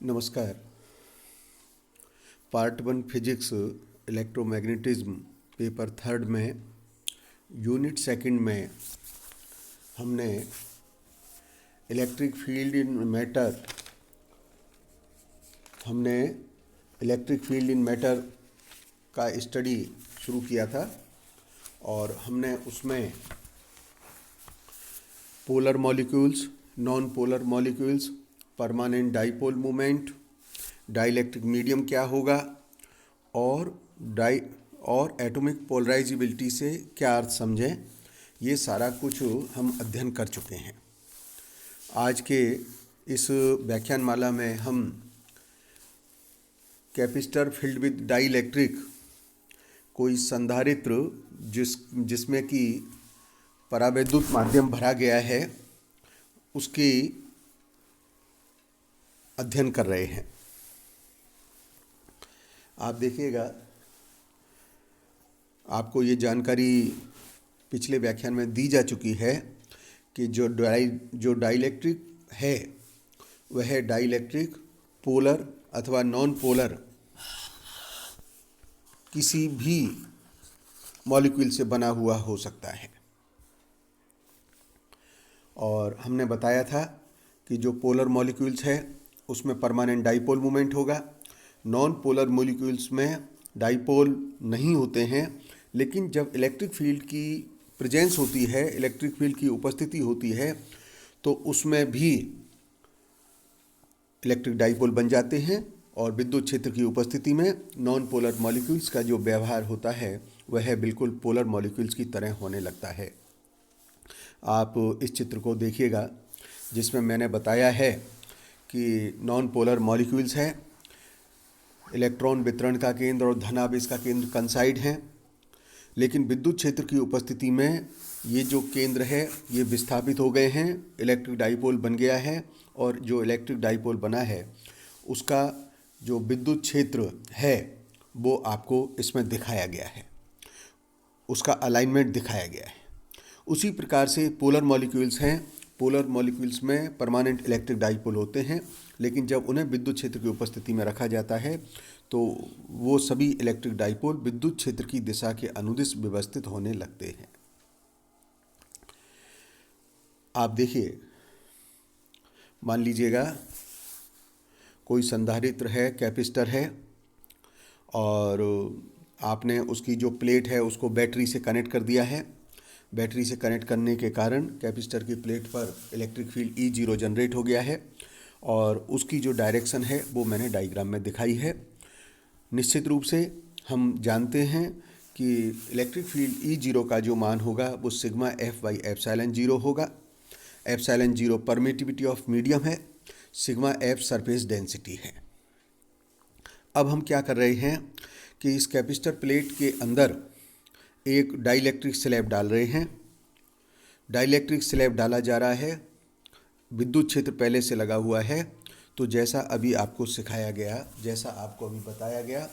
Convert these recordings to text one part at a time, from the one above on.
नमस्कार। Part 1 physics electromagnetism paper 3 में unit second में हमने इलेक्ट्रिक फील्ड इन मैटर का स्टडी शुरू किया था और हमने उसमें polar molecules, non polar molecules, permanent dipole moment, dielectric medium क्या होगा और एटॉमिक पोलराइजेबिलिटी से क्या अर्थ समझें, ये सारा कुछ हम अध्ययन कर चुके हैं। आज के इस व्याख्यानमाला में हम कैपेसिटर फिल्ड विद डाइलेक्ट्रिक, कोई संधारित्र जिसमें कि परावैद्युत माध्यम भरा गया है, उसकी अध्ययन कर रहे हैं। आप देखिएगा, आपको ये जानकारी पिछले व्याख्यान में दी जा चुकी है कि जो डाइलेक्ट्रिक है वह डाइलेक्ट्रिक पोलर अथवा नॉन पोलर किसी भी मॉलिक्यूल से बना हुआ हो सकता है। और हमने बताया था कि जो पोलर मॉलिक्यूल्स है उसमें परमानेंट डाइपोल मोमेंट होगा, नॉन पोलर मॉलिक्यूल्स में डाइपोल नहीं होते हैं, लेकिन जब इलेक्ट्रिक फील्ड की प्रेजेंस होती है, इलेक्ट्रिक फील्ड की उपस्थिति होती है, तो उसमें भी इलेक्ट्रिक डाइपोल बन जाते हैं और विद्युत क्षेत्र की उपस्थिति में नॉन पोलर मॉलिक्यूल्स का जो व्यवहार होता है वह बिल्कुल पोलर मॉलिक्यूल्स की तरह होने लगता है। आप इस चित्र को देखिएगा जिसमें मैंने बताया है कि नॉन पोलर मॉलिक्यूल्स हैं, इलेक्ट्रॉन वितरण का केंद्र और धनावेश का केंद्र कंसाइड हैं, लेकिन विद्युत क्षेत्र की उपस्थिति में ये जो केंद्र है ये विस्थापित हो गए हैं, इलेक्ट्रिक डाइपोल बन गया है और जो इलेक्ट्रिक डाइपोल बना है उसका जो विद्युत क्षेत्र है वो आपको इसमें दिखाया गया है, उसका अलाइनमेंट दिखाया गया है। उसी प्रकार से पोलर मॉलिक्यूल्स हैं, पोलर मॉलिक्यूल्स में परमानेंट इलेक्ट्रिक डाइपोल होते हैं, लेकिन जब उन्हें विद्युत क्षेत्र की उपस्थिति में रखा जाता है तो वो सभी इलेक्ट्रिक डाइपोल विद्युत क्षेत्र की दिशा के अनुदिश व्यवस्थित होने लगते हैं। आप देखिए, मान लीजिएगा कोई संधारित्र है, कैपेसिटर है, और आपने उसकी जो प्लेट है उसको बैटरी से कनेक्ट कर दिया है। बैटरी से कनेक्ट करने के कारण कैपेसिटर की प्लेट पर इलेक्ट्रिक फील्ड E0 जनरेट हो गया है और उसकी जो डायरेक्शन है वो मैंने डायग्राम में दिखाई है। निश्चित रूप से हम जानते हैं कि इलेक्ट्रिक फील्ड E0 का जो मान होगा वो सिग्मा F/ε0 होगा। ε0 परमिटिविटी ऑफ मीडियम है, सिग्मा F सरफेस डेंसिटी है। अब हम क्या कर रहे हैं कि इस कैपेसिटर प्लेट के अंदर एक डाइलेक्ट्रिक स्लैब डाल रहे हैं। डाइलेक्ट्रिक स्लैब डाला जा रहा है, विद्युत क्षेत्र पहले से लगा हुआ है। तो जैसा अभी आपको सिखाया गया, जैसा आपको अभी बताया गया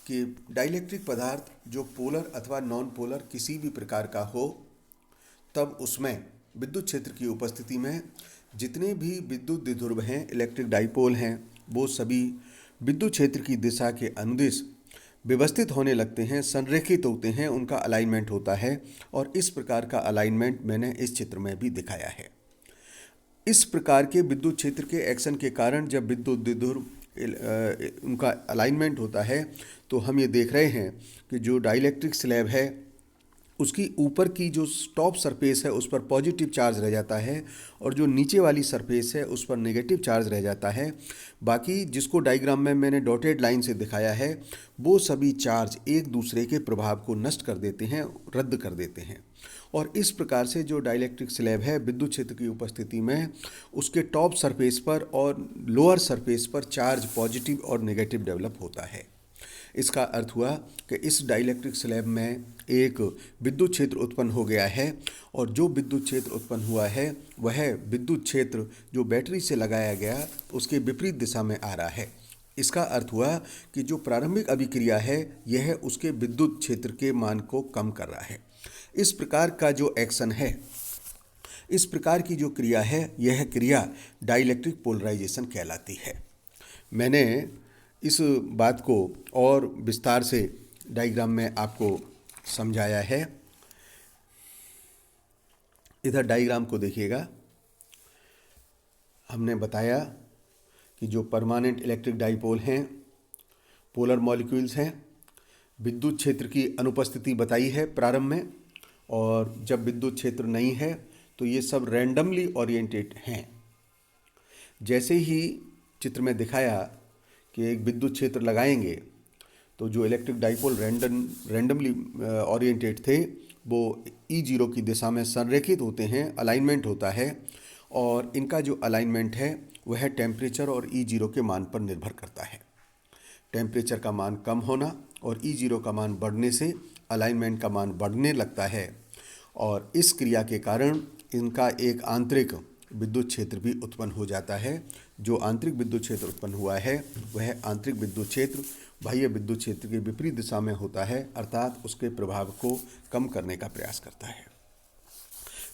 कि डाइलेक्ट्रिक पदार्थ जो पोलर अथवा नॉन पोलर किसी भी प्रकार का हो, तब उसमें विद्युत क्षेत्र की उपस्थिति में जितने भी विद्युत द्विध्रुव हैं, इलेक्ट्रिक डाइपोल हैं, वो सभी विद्युत क्षेत्र की दिशा के अनुदिश व्यवस्थित होने लगते हैं, संरेखित होते हैं, उनका अलाइनमेंट होता है। और इस प्रकार का अलाइनमेंट मैंने इस चित्र में भी दिखाया है। इस प्रकार के विद्युत क्षेत्र के एक्शन के कारण जब विद्युत द्विध्रुव उनका अलाइनमेंट होता है तो हम ये देख रहे हैं कि जो डाइलेक्ट्रिक स्लैब है उसकी ऊपर की जो टॉप सरफेस है उस पर पॉजिटिव चार्ज रह जाता है और जो नीचे वाली सरफेस है उस पर नेगेटिव चार्ज रह जाता है। बाकी जिसको डायग्राम में मैंने डॉटेड लाइन से दिखाया है वो सभी चार्ज एक दूसरे के प्रभाव को नष्ट कर देते हैं, रद्द कर देते हैं। और इस प्रकार से जो डाइलेक्ट्रिक स्लैब है विद्युत क्षेत्र की उपस्थिति में उसके टॉप सरफेस पर और लोअर सरफेस पर चार्ज पॉजिटिव और नेगेटिव डेवलप होता है। इसका अर्थ हुआ कि इस डाइलेक्ट्रिक स्लैब में एक विद्युत क्षेत्र उत्पन्न हो गया है और जो विद्युत क्षेत्र उत्पन्न हुआ है वह विद्युत क्षेत्र जो बैटरी से लगाया गया उसके विपरीत दिशा में आ रहा है। इसका अर्थ हुआ कि जो प्रारंभिक अभिक्रिया है यह उसके विद्युत क्षेत्र के मान को कम कर रहा है। इस प्रकार का जो एक्शन है, इस प्रकार की जो क्रिया है यह क्रिया डाइलेक्ट्रिक पोलराइजेशन कहलाती है। मैंने इस बात को और विस्तार से डायग्राम में आपको समझाया है। इधर डायग्राम को देखिएगा। हमने बताया कि जो परमानेंट इलेक्ट्रिक डाइपोल हैं, पोलर मॉलिक्यूल्स हैं, विद्युत क्षेत्र की अनुपस्थिति बताई है प्रारंभ में, और जब विद्युत क्षेत्र नहीं है तो ये सब रैंडमली ओरिएंटेड हैं। जैसे ही चित्र में दिखाया कि एक विद्युत क्षेत्र लगाएंगे तो जो इलेक्ट्रिक डाइपोल रैंडमली ओरिएंटेड थे वो E0 की दिशा में संरेखित होते हैं, अलाइनमेंट होता है, और इनका जो अलाइनमेंट है वह टेम्परेचर और E0 के मान पर निर्भर करता है। टेम्परेचर का मान कम होना और E0 का मान बढ़ने से अलाइनमेंट का मान बढ़ने लगता है, और इस क्रिया के कारण इनका एक आंतरिक विद्युत क्षेत्र भी उत्पन्न हो जाता है। जो आंतरिक विद्युत क्षेत्र उत्पन्न हुआ है वह आंतरिक विद्युत क्षेत्र बाह्य विद्युत क्षेत्र के विपरीत दिशा में होता है, अर्थात उसके प्रभाव को कम करने का प्रयास करता है।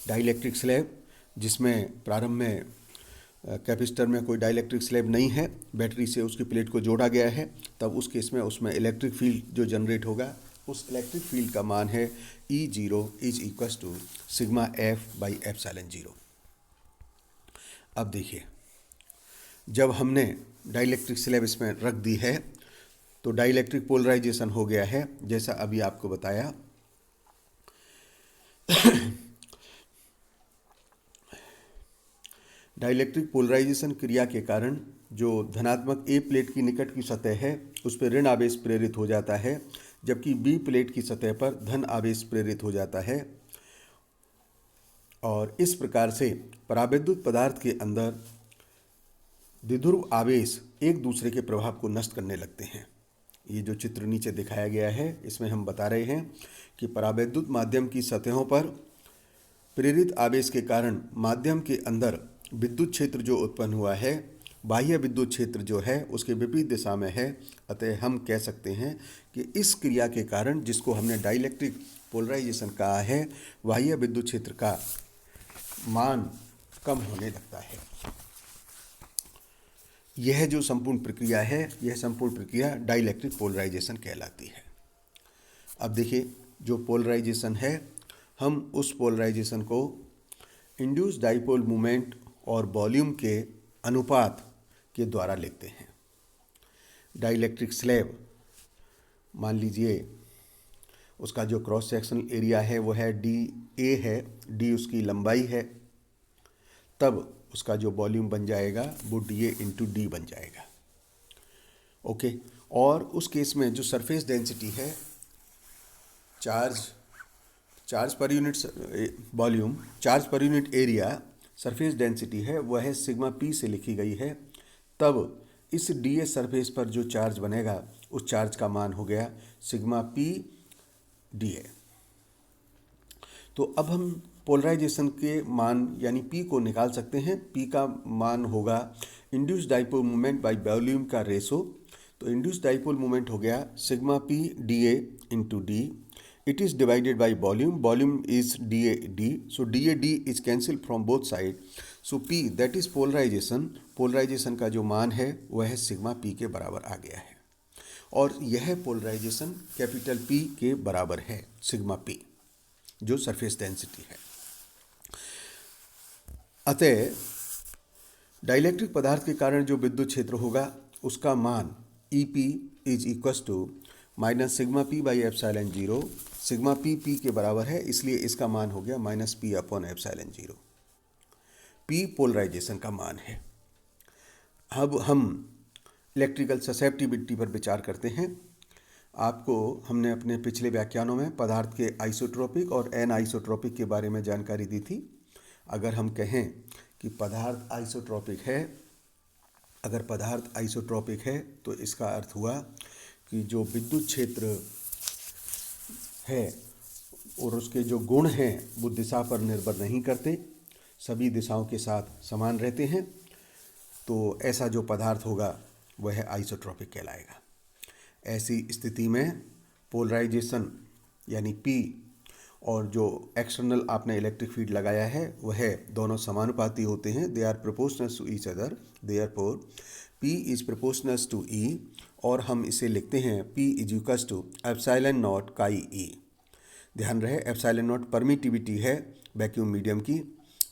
डाइलेक्ट्रिक स्लैब, जिसमें प्रारंभ में कैपेसिटर में कोई डाइलेक्ट्रिक स्लैब नहीं है, बैटरी से उसकी प्लेट को जोड़ा गया है, तब उस केस में उसमें इलेक्ट्रिक फील्ड जो जनरेट होगा, उस इलेक्ट्रिक फील्ड का मान है E0 is equal to sigma F/ε0। अब देखिए, जब हमने डाइलेक्ट्रिक स्लैब इसमें रख दी है तो डाइलेक्ट्रिक पोलराइजेशन हो गया है, जैसा अभी आपको बताया। डाइलेक्ट्रिक पोलराइजेशन क्रिया के कारण जो धनात्मक ए प्लेट की निकट की सतह है उस पर ऋण आवेश प्रेरित हो जाता है, जबकि बी प्लेट की सतह पर धन आवेश प्रेरित हो जाता है, और इस प्रकार से परावैद्युत पदार्थ के अंदर द्विध्रुव आवेश एक दूसरे के प्रभाव को नष्ट करने लगते हैं। ये जो चित्र नीचे दिखाया गया है इसमें हम बता रहे हैं कि परावैद्युत माध्यम की सतहों पर प्रेरित आवेश के कारण माध्यम के अंदर विद्युत क्षेत्र जो उत्पन्न हुआ है, बाह्य विद्युत क्षेत्र जो है उसके विपरीत दिशा में है। अतः हम कह सकते हैं कि इस क्रिया के कारण, जिसको हमने डाइलेक्ट्रिक पोलराइजेशन कहा है, बाह्य विद्युत क्षेत्र का मान कम होने लगता है। यह जो संपूर्ण प्रक्रिया है, यह संपूर्ण प्रक्रिया डाइलेक्ट्रिक पोलराइजेशन कहलाती है। अब देखिए, जो पोलराइजेशन है, हम उस पोलराइजेशन को इंड्यूस डाइपोल मोमेंट और वॉल्यूम के अनुपात के द्वारा लिखते हैं। डाइलेक्ट्रिक स्लैब, मान लीजिए उसका जो क्रॉस सेक्शनल एरिया है वो है DA है, D उसकी लंबाई है, तब उसका जो वॉल्यूम बन जाएगा वो DA इंटू D बन जाएगा। ओके, और उस केस में जो सरफेस डेंसिटी है, charge per unit volume, charge per unit area, surface density है वह है सिग्मा P से लिखी गई है, तब इस DA सरफेस पर जो चार्ज बनेगा उस चार्ज का मान हो गया सिग्मा P DA। तो अब हम पोलराइजेशन के मान यानी P को निकाल सकते हैं। P का मान होगा induce dipole moment by volume का रेशो। तो इंड्यूस डाइपोल मोमेंट हो गया sigma P DA into D, it is divided by volume is DA/D, so DA/D is cancelled from both side, so P that is polarization का जो मान है वह है सिग्मा P के बराबर आ गया है, और यह पोलराइजेशन कैपिटल P के बराबर है, सिग्मा P जो सरफेस डेंसिटी है। अतः डाइलेक्ट्रिक पदार्थ के कारण जो विद्युत क्षेत्र होगा उसका मान EP is equal to minus sigma P/ε0। Sigma P के बराबर है, इसलिए इसका मान हो गया माइनस P/ε0। P पोलराइजेशन का मान है। अब हम इलेक्ट्रिकल ससेप्टिबिलिटी पर विचार करते हैं। आपको हमने अपने पिछले व्याख्यानों में पदार्थ के आइसोट्रोपिक और एनआइसोट्रोपिक के बारे में जानकारी दी थी। अगर हम कहें कि पदार्थ आइसोट्रोपिक है, अगर पदार्थ आइसोट्रोपिक है तो इसका अर्थ हुआ कि जो विद्युत क्षेत्र है और उसके जो गुण हैं वो दिशा पर निर्भर नहीं करते, सभी दिशाओं के साथ समान रहते हैं। तो ऐसा जो पदार्थ होगा वह आइसोट्रोपिक कहलाएगा। ऐसी स्थिति में पोलराइजेशन यानी P और जो एक्सटर्नल आपने इलेक्ट्रिक फील्ड लगाया है वह दोनों समानुपाती होते हैं, they are proportional to each other, therefore P is proportional to E, और हम इसे लिखते हैं P is equals to epsilon naught chi E। ध्यान रहे एप्सिलॉन नॉट परमिटिविटी है वैक्यूम मीडियम की,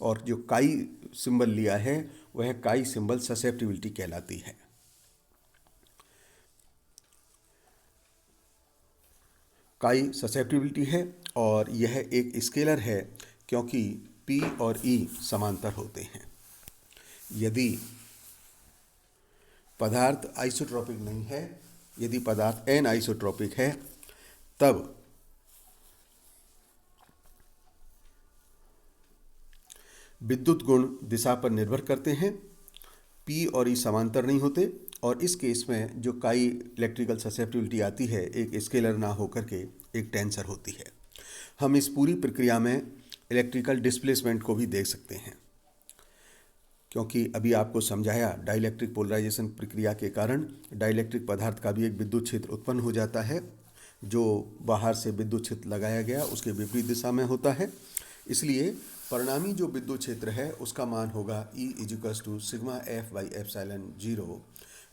और जो काई सिंबल लिया है वह काई सिंबल ससेप्टिबिलिटी कहलाती है। काई ससेप्टिबिलिटी है और यह एक स्केलर है क्योंकि P और E समांतर होते हैं। यदि पदार्थ आइसोट्रोपिक नहीं है, यदि पदार्थ एन आइसोट्रोपिक है, तब विद्युत गुण दिशा पर निर्भर करते हैं, P और E समांतर नहीं होते, और इस केस में जो काई इलेक्ट्रिकल ससेप्टिबिलिटी आती है एक स्केलर ना होकर के एक टेंसर होती है। हम इस पूरी प्रक्रिया में इलेक्ट्रिकल डिस्प्लेसमेंट को भी देख सकते हैं, क्योंकि अभी आपको समझाया डाइलेक्ट्रिक पोलराइजेशन प्रक्रिया के कारण डाइलेक्ट्रिक पदार्थ का भी एक विद्युत क्षेत्र उत्पन्न हो जाता है, जो बाहर से विद्युत क्षेत्र लगाया गया उसके विपरीत दिशा में होता है। इसलिए परिणामी जो विद्युत क्षेत्र है उसका मान होगा E is equals to sigma F by epsilon zero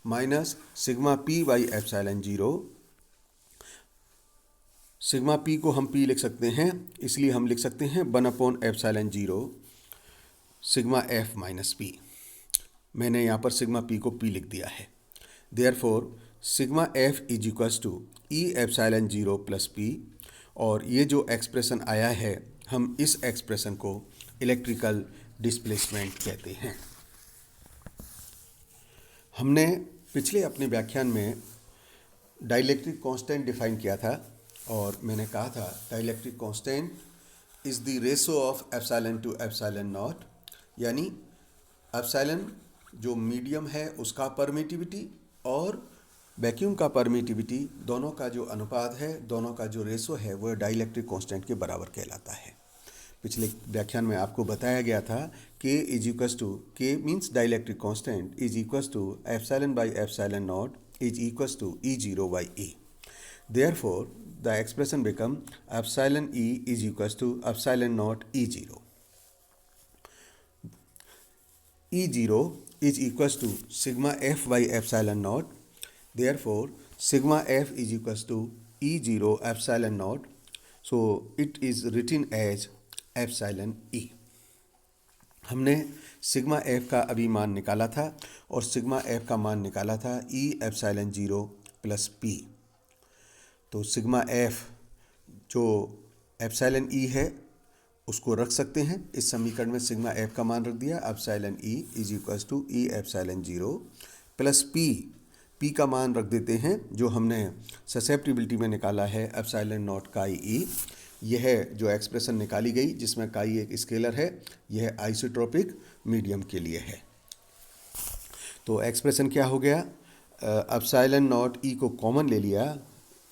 minus sigma P by epsilon zero. Sigma P को हम P लिख सकते हैं, इसलिए हम लिख सकते हैं 1 epsilon zero sigma F minus P। मैंने यहाँ पर सिग्मा P को P लिख दिया है। Therefore sigma F is equals to E epsilon zero plus P, और ये जो एक्सप्रेशन आया है हम इस एक्सप्रेशन को इलेक्ट्रिकल डिस्प्लेसमेंट कहते हैं। हमने पिछले अपने व्याख्यान में डाइलेक्ट्रिक कांस्टेंट डिफाइन किया था, और मैंने कहा था dielectric constant is the ratio of epsilon to epsilon naught, यानी एप्सिलॉन जो मीडियम है उसका परमिटिविटी और वैक्यूम का परमिटिविटी दोनों का जो अनुपात है, दोनों का जो रेशो है वह डाइलेक्ट्रिक कांस्टेंट के बराबर कहलाता है। पिछले व्याख्यान में आपको बताया गया था K is equals to, K means dielectric constant is equals to epsilon by epsilon naught is equals to E0 by E। Therefore the expression become epsilon E is equals to epsilon naught E0। E0 is equals to sigma F by epsilon naught. Therefore, sigma F is equals to E0 epsilon naught. So, it is written as epsilon E. हमने sigma F का अभी मान निकाला था, और sigma F का मान निकाला था E epsilon 0 प्लस P। तो सिग्मा F जो epsilon E है उसको रख सकते हैं इस समीकरण में, सिग्मा F का मान रख दिया, epsilon E is equals to E epsilon 0 plus P का मान रख देते हैं जो हमने ससेप्टिबिलिटी में निकाला है एप्सिलॉन नॉट काई E। यह जो एक्सप्रेशन निकाली गई जिसमें काई एक स्केलर है, यह आइसोट्रोपिक मीडियम के लिए है। तो एक्सप्रेशन क्या हो गया, एप्सिलॉन नॉट E को कॉमन ले लिया,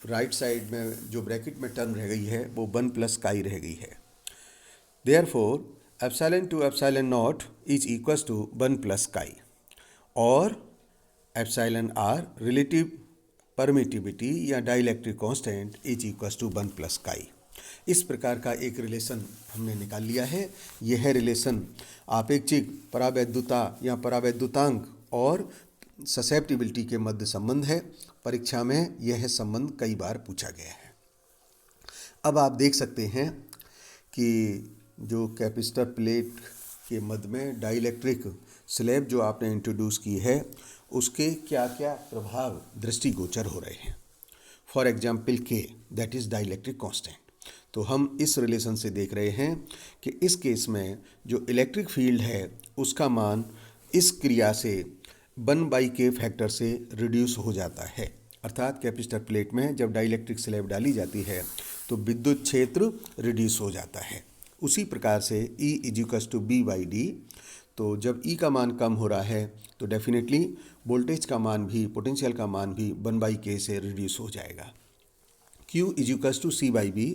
राइट साइड में जो ब्रैकेट में टर्म रह गई है वो 1 प्लस काई रह गई है। Therefore, epsilon to epsilon naught is equals to 1 plus chi, और epsilon r relative permittivity या dielectric constant is equals to 1 plus chi। इस प्रकार का एक रिलेशन हमने निकाल लिया है। यह रिलेशन आपेक्षिक परावैद्युता या परावैद्युतांक और ससेप्टिबिलिटी के मध्य संबंध है। परीक्षा में यह संबंध कई बार पूछा गया है। अब आप देख सकते हैं कि जो कैपेसिटर प्लेट के मध्य में डाइलेक्ट्रिक स्लैब जो आपने इंट्रोड्यूस की है उसके क्या क्या प्रभाव दृष्टिगोचर हो रहे हैं। For example K that is dielectric constant. तो हम इस रिलेशन से देख रहे हैं कि इस केस में जो इलेक्ट्रिक फील्ड है उसका मान इस क्रिया से 1/K फैक्टर से रिड्यूस हो जाता है। अर्थात कैपेसिटर प्लेट में जब डाइलेक्ट्रिक स्लैब डाली जाती है तो विद्युत क्षेत्र रिड्यूस हो जाता है। उसी प्रकार से E is equals to B/D। तो जब E का मान कम हो रहा है तो डेफिनेटली वोल्टेज का मान भी, पोटेंशियल का मान भी 1/K से रिड्यूस हो जाएगा। Q is equals to C/B,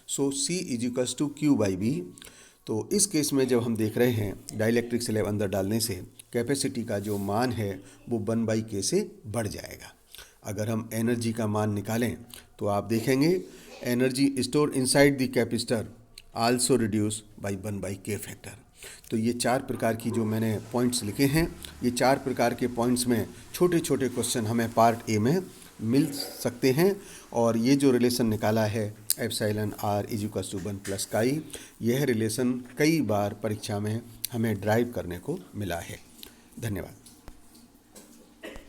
so C is equals to Q/B। तो इस केस में जब हम देख रहे हैं डाइलेक्ट्रिक स्लैब अंदर डालने से कैपेसिटी का जो मान है वो 1/K से बढ़ जाएगा। अगर हम एनर्जी का मान निकालें तो आप देखेंगे energy store inside the capacitor also reduce by 1/k factor. तो ये 4 प्रकार की जो मैंने पॉइंट्स लिखे हैं, ये 4 प्रकार के पॉइंट्स में छोटे छोटे क्वेश्चन हमें पार्ट ए में मिल सकते हैं। और ये जो रिलेशन निकाला है एप्सिलॉन r = 1 + chi, यह रिलेशन कई बार परीक्षा में हमें ड्राइव करने को मिला है। धन्यवाद।